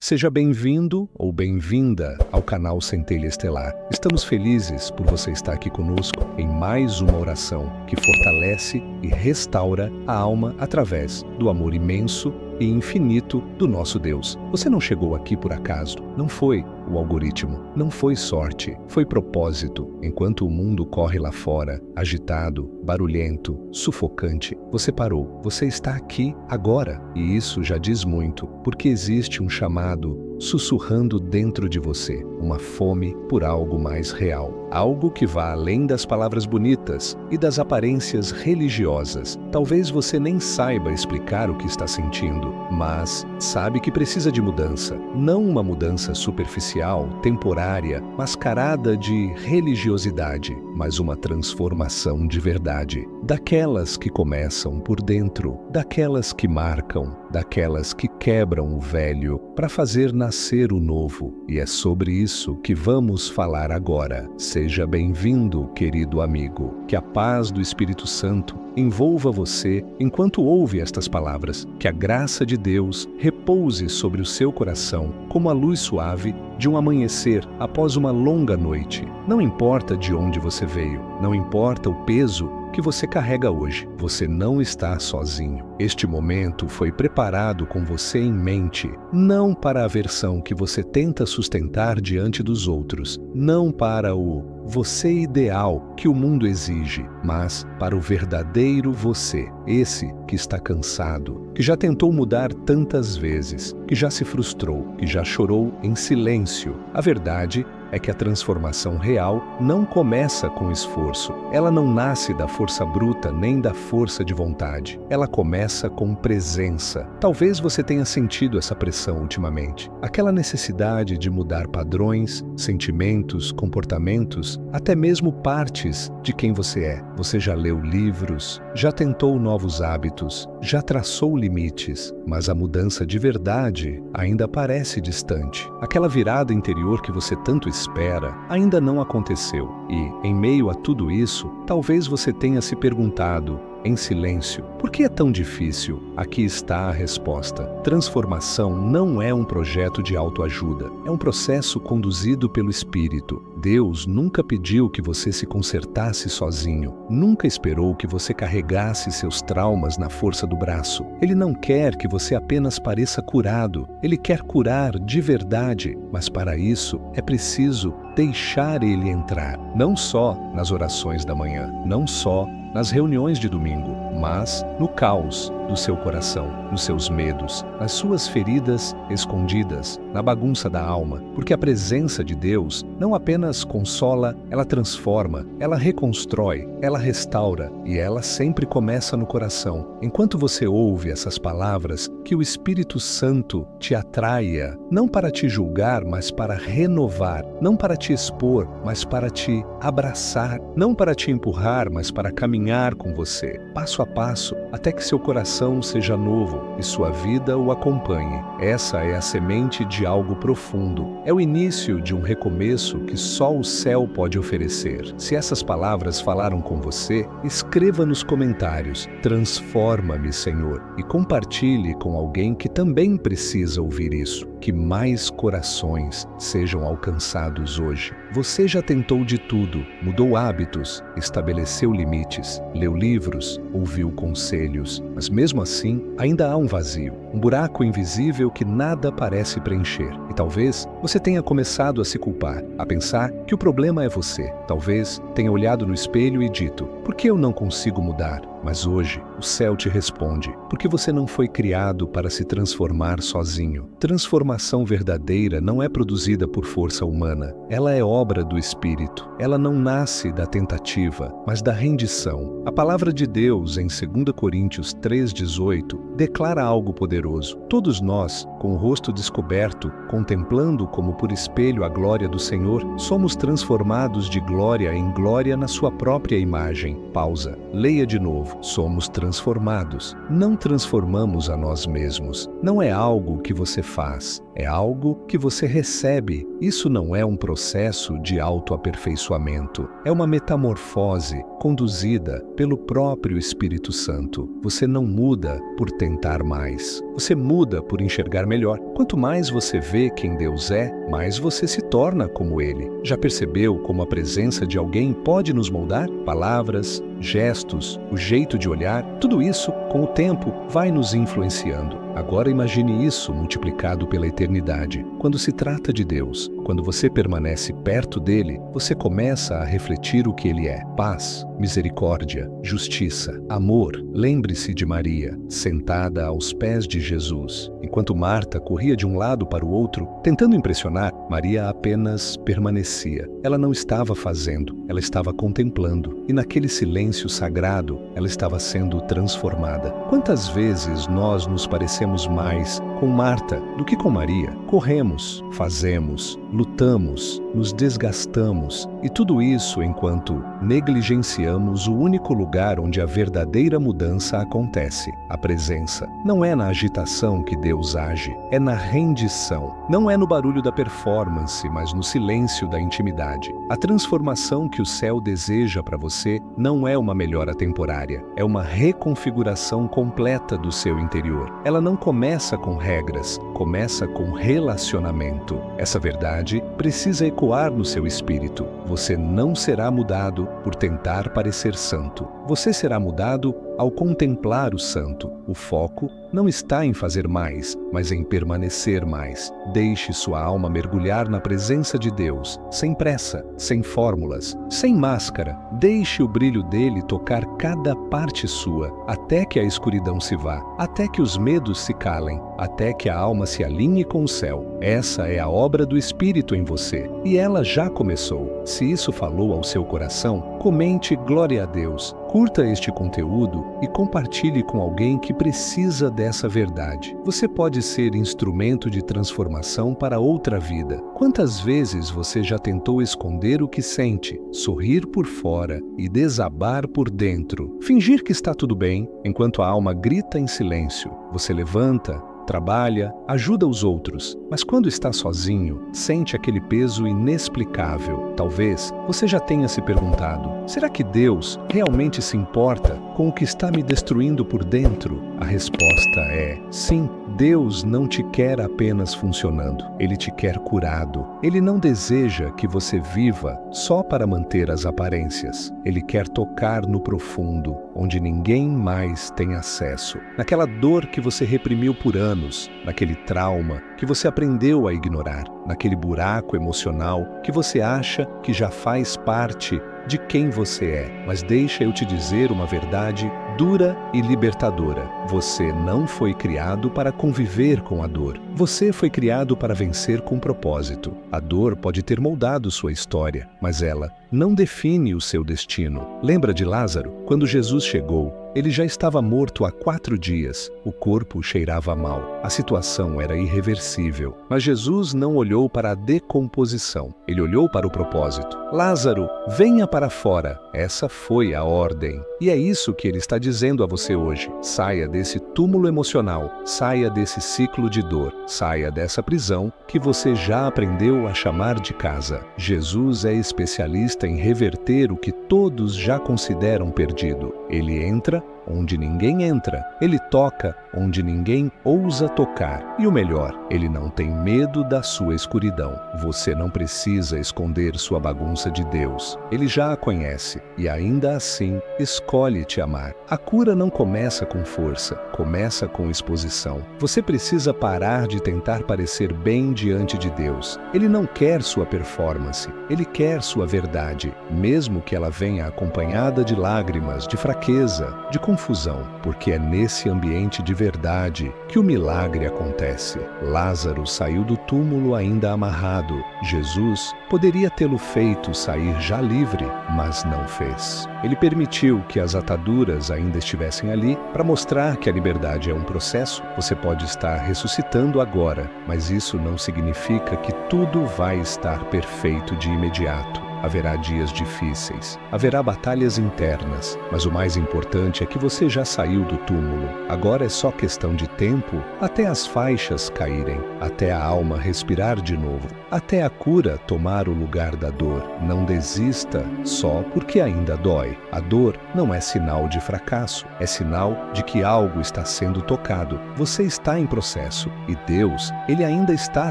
Seja bem-vindo ou bem-vinda ao canal Centelha Estelar. Estamos felizes por você estar aqui conosco em mais uma oração que fortalece e restaura a alma através do amor imenso e infinito do nosso Deus. Você não chegou aqui por acaso, não foi o algoritmo, não foi sorte, foi propósito. Enquanto o mundo corre lá fora, agitado, barulhento, sufocante, você parou, você está aqui agora. E isso já diz muito, porque existe um chamado sussurrando dentro de você, uma fome por algo mais real, algo que vá além das palavras bonitas e das aparências religiosas. Talvez você nem saiba explicar o que está sentindo, mas sabe que precisa de mudança, não uma mudança superficial, temporária, mascarada de religiosidade, mas uma transformação de verdade, daquelas que começam por dentro, daquelas que marcam, daquelas que quebram o velho para fazer nascer o novo. E é sobre isso que vamos falar agora. Seja bem-vindo, querido amigo. Que a paz do Espírito Santo envolva você enquanto ouve estas palavras. Que a graça de Deus repouse sobre o seu coração como a luz suave de um amanhecer após uma longa noite. Não importa de onde você veio, não importa o peso que você carrega hoje, você não está sozinho. Este momento foi preparado com você em mente, não para a versão que você tenta sustentar diante dos outros, não para o você ideal que o mundo exige, mas para o verdadeiro você, esse que está cansado, que já tentou mudar tantas vezes, que já se frustrou, que já chorou em silêncio. A verdade é que a transformação real não começa com esforço. Ela não nasce da força bruta nem da força de vontade. Ela começa com presença. Talvez você tenha sentido essa pressão ultimamente. Aquela necessidade de mudar padrões, sentimentos, comportamentos, até mesmo partes de quem você é. Você já leu livros, já tentou novos hábitos, já traçou limites, mas a mudança de verdade ainda parece distante. Aquela virada interior que você tanto espera ainda não aconteceu. E, em meio a tudo isso, talvez você tenha se perguntado, em silêncio, por que é tão difícil? Aqui está a resposta. Transformação não é um projeto de autoajuda, é um processo conduzido pelo Espírito. Deus nunca pediu que você se consertasse sozinho, nunca esperou que você carregasse seus traumas na força do braço. Ele não quer que você apenas pareça curado, ele quer curar de verdade, mas para isso é preciso deixar ele entrar, não só nas orações da manhã, não só nas reuniões de domingo, mas no caos do seu coração, nos seus medos, nas suas feridas escondidas, na bagunça da alma, porque a presença de Deus não apenas consola, ela transforma, ela reconstrói, ela restaura e ela sempre começa no coração. Enquanto você ouve essas palavras, que o Espírito Santo te atraia, não para te julgar, mas para renovar, não para te expor, mas para te abraçar, não para te empurrar, mas para caminhar com você, passo a passo, até que seu coração seja novo e sua vida o acompanhe. Essa é a semente de algo profundo. É o início de um recomeço que só o céu pode oferecer. Se essas palavras falaram com você, escreva nos comentários: transforma-me, Senhor, e compartilhe com alguém que também precisa ouvir isso. Que mais corações sejam alcançados hoje. Você já tentou de tudo, mudou hábitos, estabeleceu limites, leu livros, ouviu conselhos, mas mesmo assim ainda há um vazio, um buraco invisível que nada parece preencher. E talvez você tenha começado a se culpar, a pensar que o problema é você. Talvez tenha olhado no espelho e dito: por que eu não consigo mudar? Mas hoje o céu te responde, porque você não foi criado para se transformar sozinho. Transformação verdadeira não é produzida por força humana, ela é obra do Espírito. Ela não nasce da tentativa, mas da rendição. A palavra de Deus em 2 Coríntios 3,18 declara algo poderoso. Todos nós, com o rosto descoberto, contemplando como por espelho a glória do Senhor, somos transformados de glória em glória na sua própria imagem. Pausa. Leia de novo. Somos transformados. Não transformamos a nós mesmos. Não é algo que você faz. é algo que você recebe. Isso não é um processo de autoaperfeiçoamento, é uma metamorfose conduzida pelo próprio Espírito Santo. Você não muda por tentar mais, você muda por enxergar melhor. Quanto mais você vê quem Deus é, mais você se torna como Ele. Já percebeu como a presença de alguém pode nos moldar? Palavras, gestos, o jeito de olhar, tudo isso, com o tempo, vai nos influenciando. Agora imagine isso multiplicado pela eternidade. Quando se trata de Deus, quando você permanece perto dele, você começa a refletir o que ele é: paz, misericórdia, justiça, amor. Lembre-se de Maria, sentada aos pés de Jesus. Enquanto Marta corria de um lado para o outro, tentando impressionar, Maria apenas permanecia. Ela não estava fazendo, ela estava contemplando. E naquele silêncio sagrado, ela estava sendo transformada. Quantas vezes nós nos parecemos mais com Marta do que com Maria? Corremos, fazemos, lutamos, nos desgastamos, e tudo isso enquanto negligenciamos o único lugar onde a verdadeira mudança acontece: a presença. Não é na agitação que Deus age, é na rendição. Não é no barulho da performance, mas no silêncio da intimidade. A transformação que o céu deseja para você não é uma melhora temporária, é uma reconfiguração completa do seu interior. Ela não começa com regras, começa com relacionamento. Essa verdade precisa ecoar no seu espírito. Você não será mudado por tentar parecer santo. Você será mudado ao contemplar o santo. O foco não está em fazer mais, mas em permanecer mais. Deixe sua alma mergulhar na presença de Deus, sem pressa, sem fórmulas, sem máscara. Deixe o brilho dele tocar cada parte sua, até que a escuridão se vá, até que os medos se calem, até que a alma se alinhe com o céu. Essa é a obra do Espírito em você, e ela já começou. Se isso falou ao seu coração, comente glória a Deus. Curta este conteúdo e compartilhe com alguém que precisa dessa verdade. Você pode ser instrumento de transformação para outra vida. Quantas vezes você já tentou esconder o que sente, sorrir por fora e desabar por dentro? Fingir que está tudo bem, enquanto a alma grita em silêncio. Você levanta, trabalha, ajuda os outros, mas quando está sozinho, sente aquele peso inexplicável. Talvez você já tenha se perguntado: será que Deus realmente se importa com o que está me destruindo por dentro? A resposta é sim. Deus não te quer apenas funcionando, Ele te quer curado. Ele não deseja que você viva só para manter as aparências. Ele quer tocar no profundo, onde ninguém mais tem acesso. Naquela dor que você reprimiu por anos, naquele trauma que você aprendeu a ignorar, naquele buraco emocional que você acha que já faz parte de quem você é. Mas deixa eu te dizer uma verdade dura e libertadora. Você não foi criado para conviver com a dor. Você foi criado para vencer com propósito. A dor pode ter moldado sua história, mas ela não define o seu destino. Lembra de Lázaro? Quando Jesus chegou, ele já estava morto há 4 dias. O corpo cheirava mal. A situação era irreversível. Mas Jesus não olhou para a decomposição. Ele olhou para o propósito. Lázaro, venha para fora. Essa foi a ordem. E é isso que ele está dizendo a você hoje. Saia desse túmulo emocional. Saia desse ciclo de dor. Saia dessa prisão que você já aprendeu a chamar de casa. Jesus é especialista em reverter o que todos já consideram perdido. Ele entra onde ninguém entra. Ele toca onde ninguém ousa tocar. E o melhor, ele não tem medo da sua escuridão. Você não precisa esconder sua bagunça de Deus. Ele já a conhece e ainda assim escolhe te amar. A cura não começa com força, começa com exposição. Você precisa parar de tentar parecer bem diante de Deus. Ele não quer sua performance, ele quer sua verdade, mesmo que ela venha acompanhada de lágrimas, de fraqueza, de confusão, porque é nesse ambiente de verdade que o milagre acontece. Lázaro saiu do túmulo ainda amarrado. Jesus poderia tê-lo feito sair já livre, mas não fez. Ele permitiu que as ataduras ainda estivessem ali para mostrar que a liberdade é um processo. Você pode estar ressuscitando agora, mas isso não significa que tudo vai estar perfeito de imediato. haverá dias difíceis, haverá batalhas internas, mas o mais importante é que você já saiu do túmulo. Agora é só questão de tempo até as faixas caírem, até a alma respirar de novo, até a cura tomar o lugar da dor. Não desista só porque ainda dói. A dor não é sinal de fracasso, é sinal de que algo está sendo tocado. Você está em processo e Deus, Ele ainda está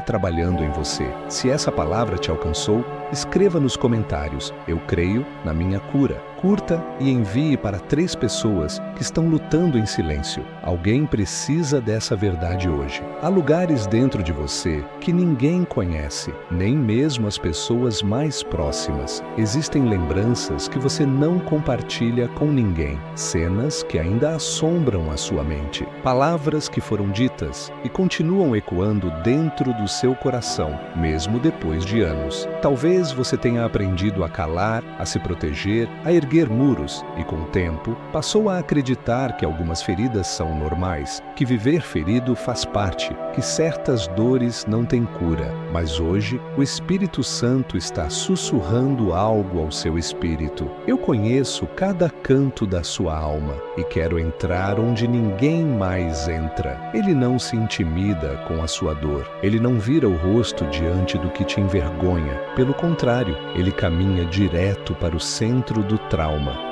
trabalhando em você. Se essa palavra te alcançou, escreva nos comentários: eu creio na minha cura. Curta e envie para 3 pessoas que estão lutando em silêncio. Alguém precisa dessa verdade hoje. Há lugares dentro de você que ninguém conhece, nem mesmo as pessoas mais próximas. Existem lembranças que você não compartilha com ninguém, cenas que ainda assombram a sua mente, palavras que foram ditas e continuam ecoando dentro do seu coração, mesmo depois de anos. Talvez você tenha aprendido a calar, a se proteger, a erguer muros e, com o tempo, passou a acreditar que algumas feridas são normais, que viver ferido faz parte, que certas dores não têm cura. Mas hoje, o Espírito Santo está sussurrando algo ao seu espírito. Eu conheço cada canto da sua alma e quero entrar onde ninguém mais entra. Ele não se intimida com a sua dor. Ele não vira o rosto diante do que te envergonha. Pelo contrário, ele caminha direto para o centro do trauma.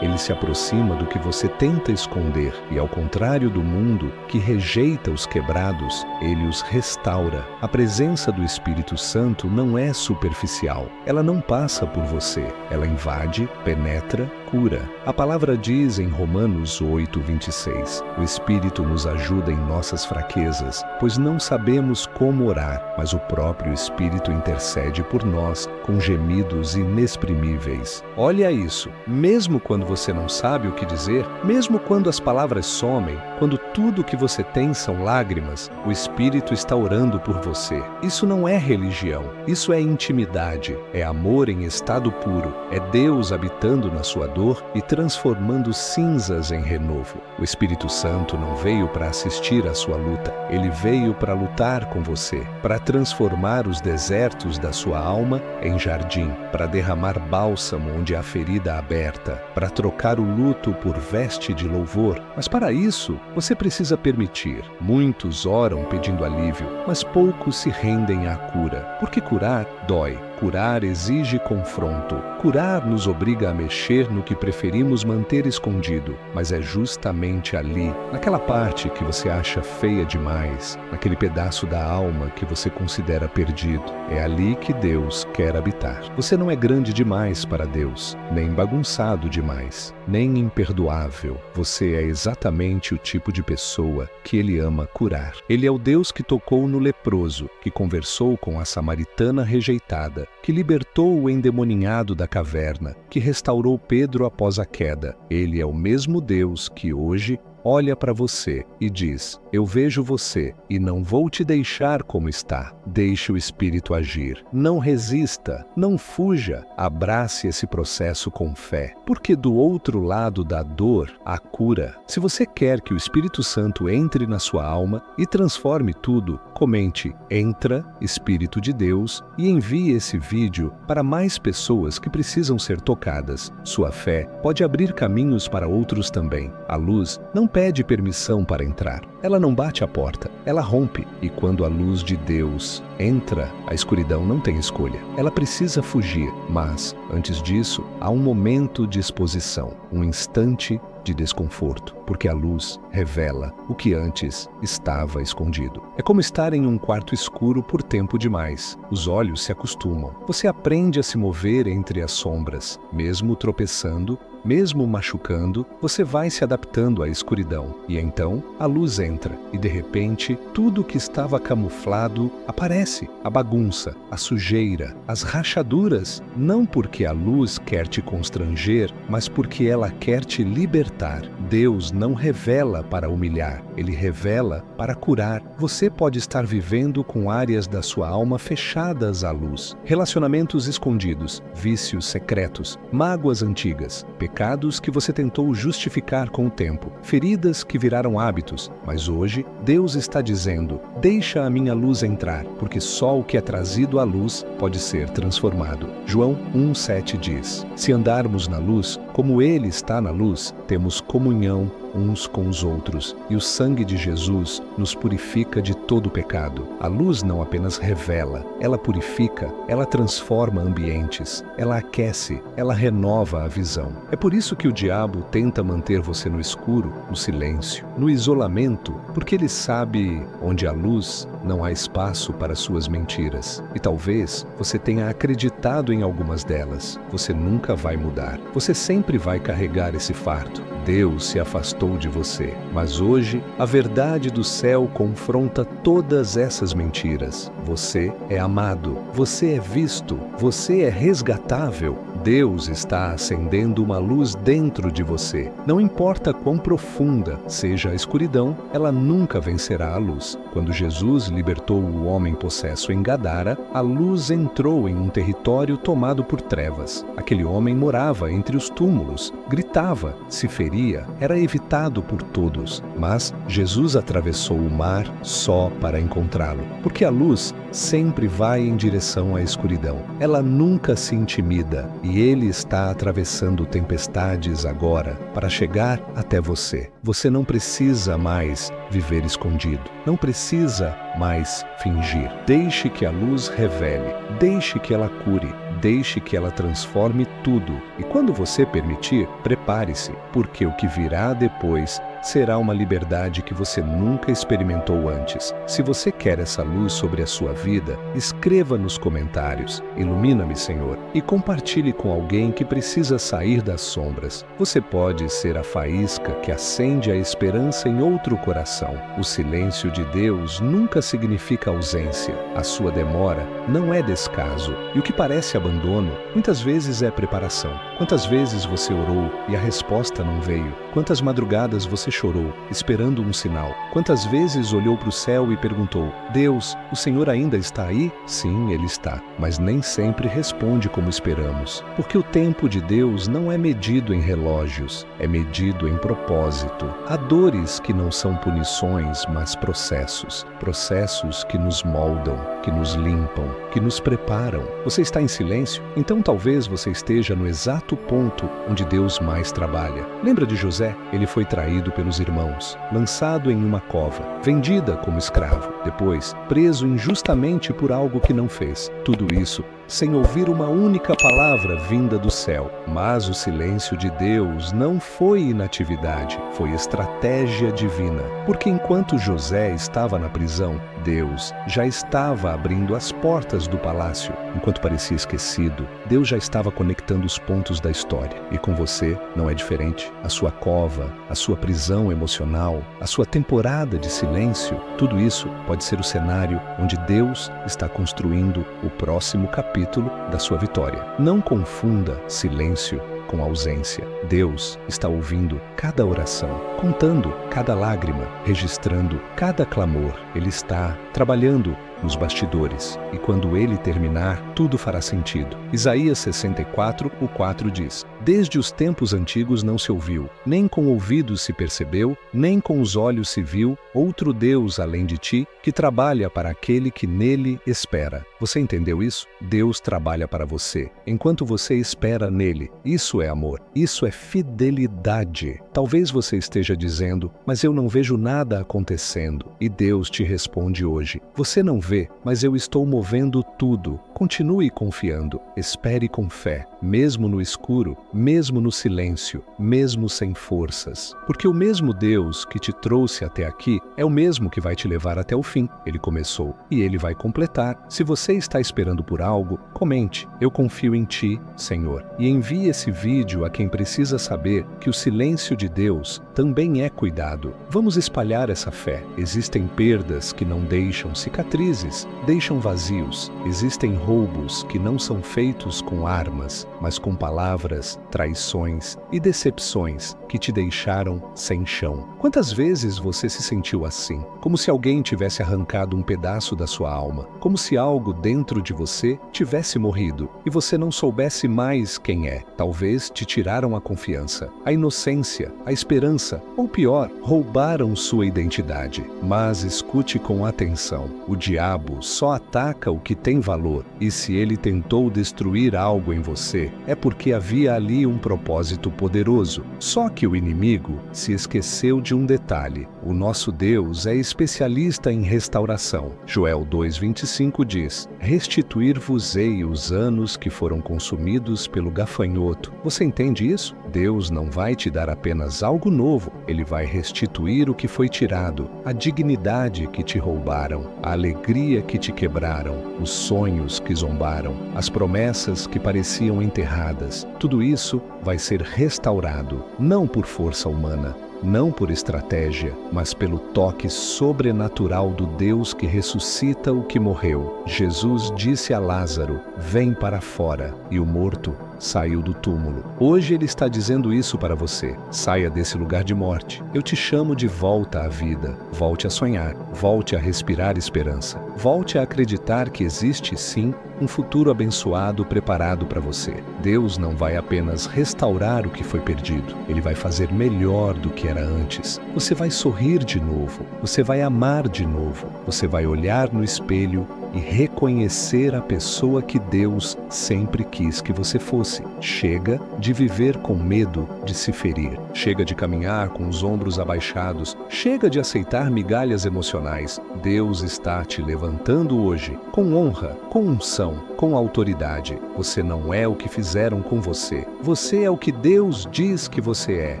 Ele se aproxima do que você tenta esconder e, ao contrário do mundo que rejeita os quebrados, ele os restaura. A presença do Espírito Santo não é superficial. Ela não passa por você. Ela invade, penetra, cura. A palavra diz em Romanos 8:26: o Espírito nos ajuda em nossas fraquezas, pois não sabemos como orar, mas o próprio Espírito intercede por nós com gemidos inexprimíveis. Olha isso. Mesmo quando você não sabe o que dizer, mesmo quando as palavras somem, quando tudo que você tem são lágrimas, o Espírito está orando por você. Isso não é religião, isso é intimidade, é amor em estado puro, é Deus habitando na sua dor e transformando cinzas em renovo. O Espírito Santo não veio para assistir à sua luta, ele veio para lutar com você, para transformar os desertos da sua alma em jardim, para derramar bálsamo onde há ferida aberta, para trocar o luto por veste de louvor. Mas para isso, você precisa permitir. Muitos oram pedindo alívio, mas poucos se rendem à cura, porque curar dói. Curar exige confronto. Curar nos obriga a mexer no que preferimos manter escondido, mas é justamente ali, naquela parte que você acha feia demais, naquele pedaço da alma que você considera perdido. É ali que Deus quer habitar. Você não é grande demais para Deus, nem bagunçado demais, nem imperdoável. Você é exatamente o tipo de pessoa que Ele ama curar. Ele é o Deus que tocou no leproso, que conversou com a samaritana rejeitada, que libertou o endemoninhado da caverna, que restaurou Pedro após a queda. Ele é o mesmo Deus que hoje olha para você e diz: eu vejo você e não vou te deixar como está. Deixe o Espírito agir. Não resista, não fuja. Abrace esse processo com fé, porque do outro lado da dor há cura. Se você quer que o Espírito Santo entre na sua alma e transforme tudo, comente "Entra, Espírito de Deus" e envie esse vídeo para mais pessoas que precisam ser tocadas. Sua fé pode abrir caminhos para outros também. A luz não pede permissão para entrar. Ela não bate a porta, ela rompe. E quando a luz de Deus entra, a escuridão não tem escolha. Ela precisa fugir, mas, antes disso, há um momento de exposição, um instante de desconforto, porque a luz revela o que antes estava escondido. É como estar em um quarto escuro por tempo demais. Os olhos se acostumam. Você aprende a se mover entre as sombras. Mesmo tropeçando, mesmo machucando, você vai se adaptando à escuridão. E então, a luz entra e, de repente, tudo que estava camuflado aparece. A bagunça, a sujeira, as rachaduras. Não porque a luz quer te constranger, mas porque ela quer te libertar. libertar. Deus não revela para humilhar, Ele revela para curar. Você pode estar vivendo com áreas da sua alma fechadas à luz, relacionamentos escondidos, vícios secretos, mágoas antigas, pecados que você tentou justificar com o tempo, feridas que viraram hábitos, mas hoje Deus está dizendo: deixa a minha luz entrar, porque só o que é trazido à luz pode ser transformado. João 1,7 diz: se andarmos na luz, como Ele está na luz, temos comunhão uns com os outros, e o sangue de Jesus nos purifica de todo pecado. A luz não apenas revela, ela purifica, ela transforma ambientes, ela aquece, ela renova a visão. É por isso que o diabo tenta manter você no escuro, no silêncio, no isolamento, porque ele sabe onde há luz, não há espaço para suas mentiras. E talvez você tenha acreditado em algumas delas. Você nunca vai mudar. Você sempre vai carregar esse fardo. Deus se afastou de você. Mas hoje, a verdade do céu confronta todas essas mentiras. Você é amado. Você é visto. Você é resgatável. Deus está acendendo uma luz dentro de você. Não importa quão profunda seja a escuridão, ela nunca vencerá a luz. Quando Jesus libertou o homem possesso em Gadara, a luz entrou em um território tomado por trevas. Aquele homem morava entre os túmulos, gritava, se feria, era evitado por todos. Mas Jesus atravessou o mar só para encontrá-lo, porque a luz sempre vai em direção à escuridão. Ela nunca se intimida, e Ele está atravessando tempestades agora para chegar até você. Você não precisa mais viver escondido. Não precisa mais fingir. Deixe que a luz revele. Deixe que ela cure. Deixe que ela transforme tudo. E quando você permitir, prepare-se, porque o que virá depois será uma liberdade que você nunca experimentou antes. Se você quer essa luz sobre a sua vida, escreva nos comentários: ilumina-me, Senhor, e compartilhe com alguém que precisa sair das sombras. Você pode ser a faísca que acende a esperança em outro coração. O silêncio de Deus nunca significa ausência. A sua demora não é descaso. E o que parece abandono, muitas vezes é preparação. Quantas vezes você orou e a resposta não veio? Quantas madrugadas você chorou, esperando um sinal? Quantas vezes olhou para o céu e perguntou: Deus, o Senhor ainda está aí? Sim, Ele está, mas nem sempre responde como esperamos. Porque o tempo de Deus não é medido em relógios, é medido em propósito. Há dores que não são punições, mas processos. Processos que nos moldam, que nos limpam, que nos preparam. Você está em silêncio? Então talvez você esteja no exato ponto onde Deus mais trabalha. Lembra de José? Ele foi traído pelos irmãos, lançado em uma cova, vendida como escravo, depois preso injustamente por algo que não fez. Tudo isso sem ouvir uma única palavra vinda do céu. Mas o silêncio de Deus não foi inatividade, foi estratégia divina. Porque enquanto José estava na prisão, Deus já estava abrindo as portas do palácio. Enquanto parecia esquecido, Deus já estava conectando os pontos da história. E com você não é diferente. A sua cova, a sua prisão emocional, a sua temporada de silêncio, tudo isso pode ser o cenário onde Deus está construindo o próximo capítulo da sua vitória. Não confunda silêncio com ausência. Deus está ouvindo cada oração, contando cada lágrima, registrando cada clamor. Ele está trabalhando nos bastidores, e quando Ele terminar, tudo fará sentido. Isaías 64, o 4 diz: Desde os tempos antigos não se ouviu, nem com ouvidos se percebeu, nem com os olhos se viu, outro Deus além de ti, que trabalha para aquele que nele espera. Você entendeu isso? Deus trabalha para você, enquanto você espera nele. Isso é amor, isso é fidelidade. Talvez você esteja dizendo: mas eu não vejo nada acontecendo. E Deus te responde hoje: você não vê, mas eu estou movendo tudo. Continue confiando, espere com fé, mesmo no escuro, mesmo no silêncio, mesmo sem forças. Porque o mesmo Deus que te trouxe até aqui é o mesmo que vai te levar até o fim. Ele começou e Ele vai completar. Se você está esperando por algo, comente: eu confio em Ti, Senhor, e envie esse vídeo vídeo a quem precisa saber que o silêncio de Deus também é cuidado. Vamos espalhar essa fé. Existem perdas que não deixam cicatrizes, deixam vazios. Existem roubos que não são feitos com armas, mas com palavras, traições e decepções que te deixaram sem chão. Quantas vezes você se sentiu assim? Como se alguém tivesse arrancado um pedaço da sua alma, como se algo dentro de você tivesse morrido e você não soubesse mais quem é. Talvez te tiraram a confiança, a inocência, a esperança, ou pior, roubaram sua identidade. Mas escute com atenção: o diabo só ataca o que tem valor, e se ele tentou destruir algo em você, é porque havia ali um propósito poderoso. Só que o inimigo se esqueceu de um detalhe: o nosso Deus é especialista em restauração. Joel 2:25 diz: restituir-vos-ei os anos que foram consumidos pelo gafanhoto. Você entende isso? Deus não vai te dar apenas algo novo, Ele vai restituir o que foi tirado, a dignidade que te roubaram, a alegria que te quebraram, os sonhos que zombaram, as promessas que pareciam enterradas. Tudo isso vai ser restaurado, não por força humana, não por estratégia, mas pelo toque sobrenatural do Deus que ressuscita o que morreu. Jesus disse a Lázaro: vem para fora, e o morto saiu do túmulo. Hoje Ele está dizendo isso para você: saia desse lugar de morte. Eu te chamo de volta à vida. Volte a sonhar, volte a respirar esperança, volte a acreditar que existe sim um futuro abençoado preparado para você. Deus não vai apenas restaurar o que foi perdido, Ele vai fazer melhor do que era antes. Você vai sorrir de novo, você vai amar de novo, você vai olhar no espelho e reconhecer a pessoa que Deus sempre quis que você fosse. Chega de viver com medo de se ferir. Chega de caminhar com os ombros abaixados. Chega de aceitar migalhas emocionais. Deus está te levantando hoje com honra, com unção, com autoridade. Você não é o que fizeram com você. Você é o que Deus diz que você é: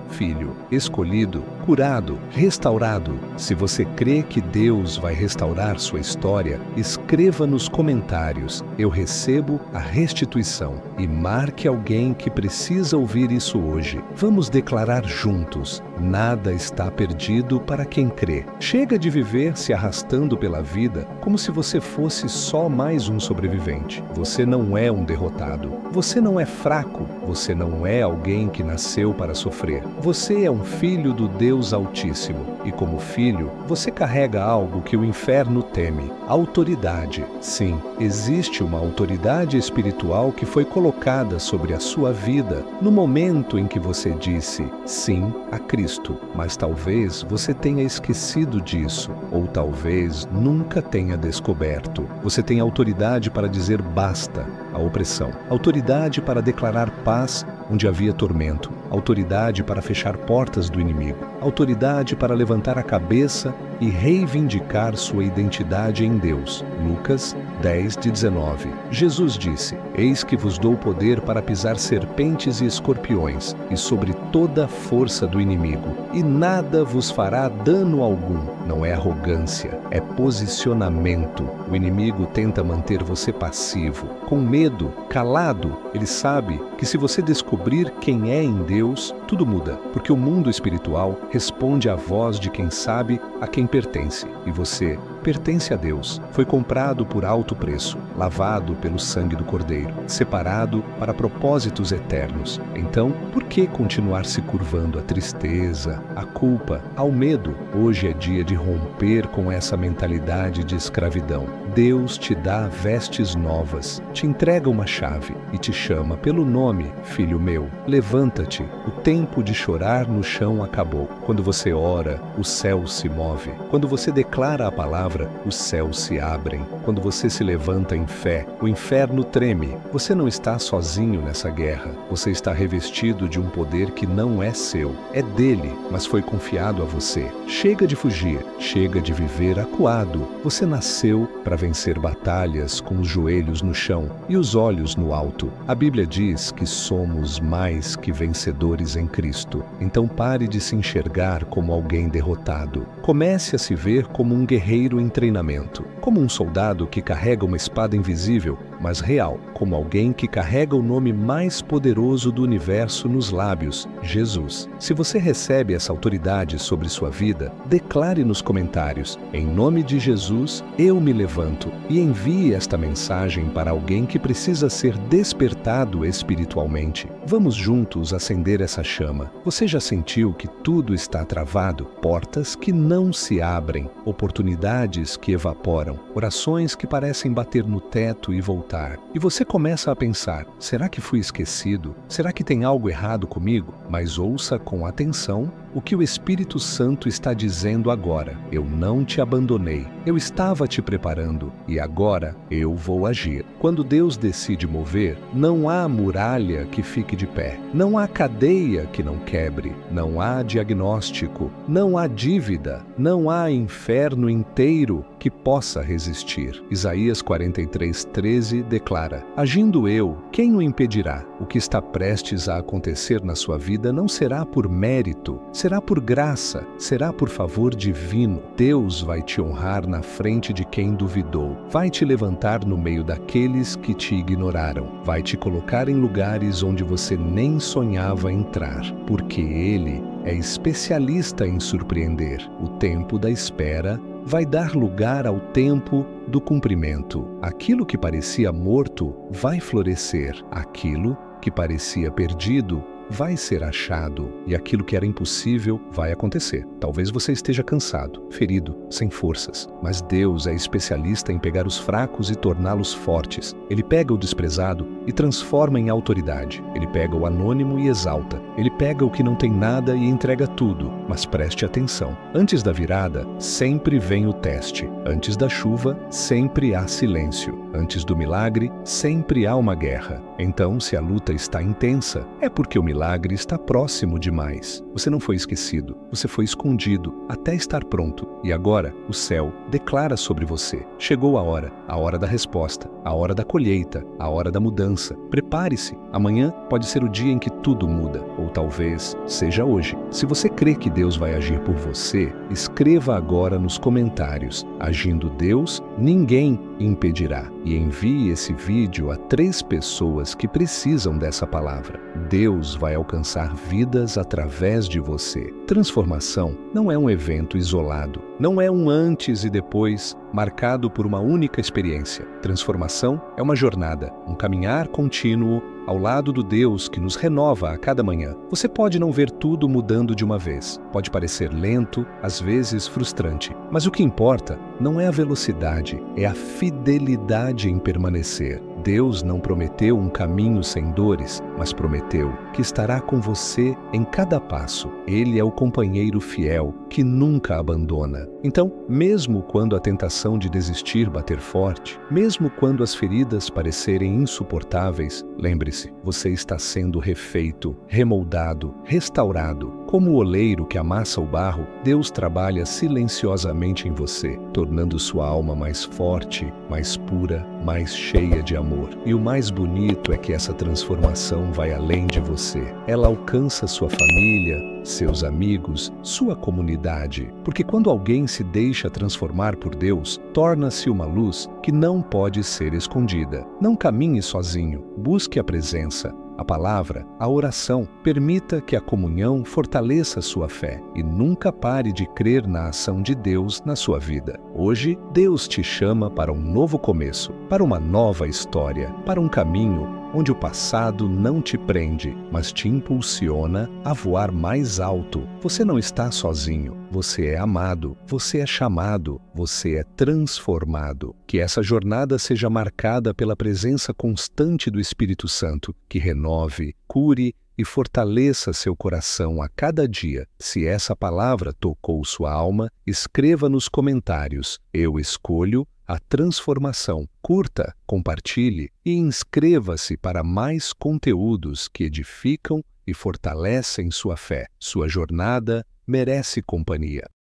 filho, escolhido, curado, restaurado. Se você crê que Deus vai restaurar sua história, escreva nos comentários: eu recebo a restituição, e marque alguém que precisa ouvir isso hoje. Vamos declarar juntos: nada está perdido para quem crê. Chega de viver se arrastando pela vida como se você fosse só mais um sobrevivente. Você não é um derrotado. Você não é fraco. Você não é alguém que nasceu para sofrer. Você é um filho do Deus Altíssimo. E como filho, você carrega algo que o inferno teme: autoridade. Sim, existe uma autoridade espiritual que foi colocada sobre a sua vida no momento em que você disse sim a Cristo. Mas talvez você tenha esquecido disso, ou talvez nunca tenha descoberto. Você tem autoridade para dizer basta à opressão, autoridade para declarar paz onde havia tormento, autoridade para fechar portas do inimigo, autoridade para levantar a cabeça e reivindicar sua identidade em Deus. Lucas 10:19. Jesus disse: eis que vos dou poder para pisar serpentes e escorpiões, e sobre toda a força do inimigo, e nada vos fará dano algum. Não é arrogância, é posicionamento. O inimigo tenta manter você passivo, com medo, calado. Ele sabe que se você descobrir quem é em Deus, tudo muda, porque o mundo espiritual responde à voz de quem sabe a quem pertence. E você pertence a Deus. Foi comprado por alto preço, lavado pelo sangue do Cordeiro, separado para propósitos eternos. Então, por que continuar se curvando à tristeza, à culpa, ao medo? Hoje é dia de romper com essa mentalidade de escravidão. Deus te dá vestes novas, te entrega uma chave e te chama pelo nome: filho meu, levanta-te. O tempo de chorar no chão acabou. Quando você ora, o céu se move. Quando você declara a palavra, os céus se abrem. Quando você se levanta em fé, o inferno treme. Você não está sozinho nessa guerra. Você está revestido de um poder que não é seu. É dele, mas foi confiado a você. Chega de fugir. Chega de viver acuado. Você nasceu para vencer batalhas com os joelhos no chão e os olhos no alto. A Bíblia diz que somos mais que vencedores em Cristo. Então pare de se enxergar como alguém derrotado. Comece a se ver como um guerreiro em treinamento, como um soldado que carrega uma espada invisível mas real, como alguém que carrega o nome mais poderoso do universo nos lábios, Jesus. Se você recebe essa autoridade sobre sua vida, declare nos comentários: em nome de Jesus, eu me levanto, e envie esta mensagem para alguém que precisa ser despertado espiritualmente. Vamos juntos acender essa chama. Você já sentiu que tudo está travado? Portas que não se abrem, oportunidades que evaporam, orações que parecem bater no teto e voltar. E você começa a pensar: será que fui esquecido? Será que tem algo errado comigo? Mas ouça com atenção o que o Espírito Santo está dizendo agora. Eu não te abandonei. Eu estava te preparando e agora eu vou agir. Quando Deus decide mover, não há muralha que fique de pé. Não há cadeia que não quebre. Não há diagnóstico. Não há dívida. Não há inferno inteiro que possa resistir. Isaías 43:13 declara: agindo eu, quem o impedirá? O que está prestes a acontecer na sua vida não será por mérito, será por graça, será por favor divino. Deus vai te honrar na frente de quem duvidou, vai te levantar no meio daqueles que te ignoraram, vai te colocar em lugares onde você nem sonhava entrar, porque Ele é especialista em surpreender. O tempo da espera vai dar lugar ao tempo do cumprimento. Aquilo que parecia morto vai florescer, aquilo que parecia perdido vai ser achado, e aquilo que era impossível vai acontecer. Talvez você esteja cansado, ferido, sem forças, mas Deus é especialista em pegar os fracos e torná-los fortes. Ele pega o desprezado e transforma em autoridade. Ele pega o anônimo e exalta. Ele pega o que não tem nada e entrega tudo. Mas preste atenção: antes da virada, sempre vem o teste. Antes da chuva, sempre há silêncio. Antes do milagre, sempre há uma guerra. Então, se a luta está intensa, é porque o milagre está próximo demais. Você não foi esquecido, você foi escondido até estar pronto. E agora, o céu declara sobre você: chegou a hora da resposta, a hora da colheita, a hora da mudança. Prepare-se, amanhã pode ser o dia em que tudo muda, ou talvez seja hoje. Se você crê que Deus vai agir por você, escreva agora nos comentários: agindo Deus, ninguém impedirá. E envie esse vídeo a 3 pessoas que precisam dessa palavra. Deus vai alcançar vidas através de você. Transformação não é um evento isolado, não é um antes e depois marcado por uma única experiência. Transformação é uma jornada, um caminhar contínuo ao lado do Deus que nos renova a cada manhã. Você pode não ver tudo mudando de uma vez, pode parecer lento, às vezes frustrante, mas o que importa não é a velocidade, é a fidelidade em permanecer. Deus não prometeu um caminho sem dores, mas prometeu que estará com você em cada passo. Ele é o companheiro fiel que nunca abandona. Então, mesmo quando a tentação de desistir bater forte, mesmo quando as feridas parecerem insuportáveis, lembre-se, você está sendo refeito, remoldado, restaurado. Como o oleiro que amassa o barro, Deus trabalha silenciosamente em você, tornando sua alma mais forte, mais pura, mais cheia de amor. E o mais bonito é que essa transformação vai além de você. Ela alcança sua família, seus amigos, sua comunidade. Porque quando alguém se deixa transformar por Deus, torna-se uma luz que não pode ser escondida. Não caminhe sozinho, busque a presença, a palavra, a oração. Permita que a comunhão fortaleça sua fé e nunca pare de crer na ação de Deus na sua vida. Hoje, Deus te chama para um novo começo, para uma nova história, para um caminho onde o passado não te prende, mas te impulsiona a voar mais alto. Você não está sozinho, você é amado, você é chamado, você é transformado. Que essa jornada seja marcada pela presença constante do Espírito Santo, que renove, cure e fortaleça seu coração a cada dia. Se essa palavra tocou sua alma, escreva nos comentários: eu escolho a transformação. Curta, compartilhe e inscreva-se para mais conteúdos que edificam e fortalecem sua fé. Sua jornada merece companhia.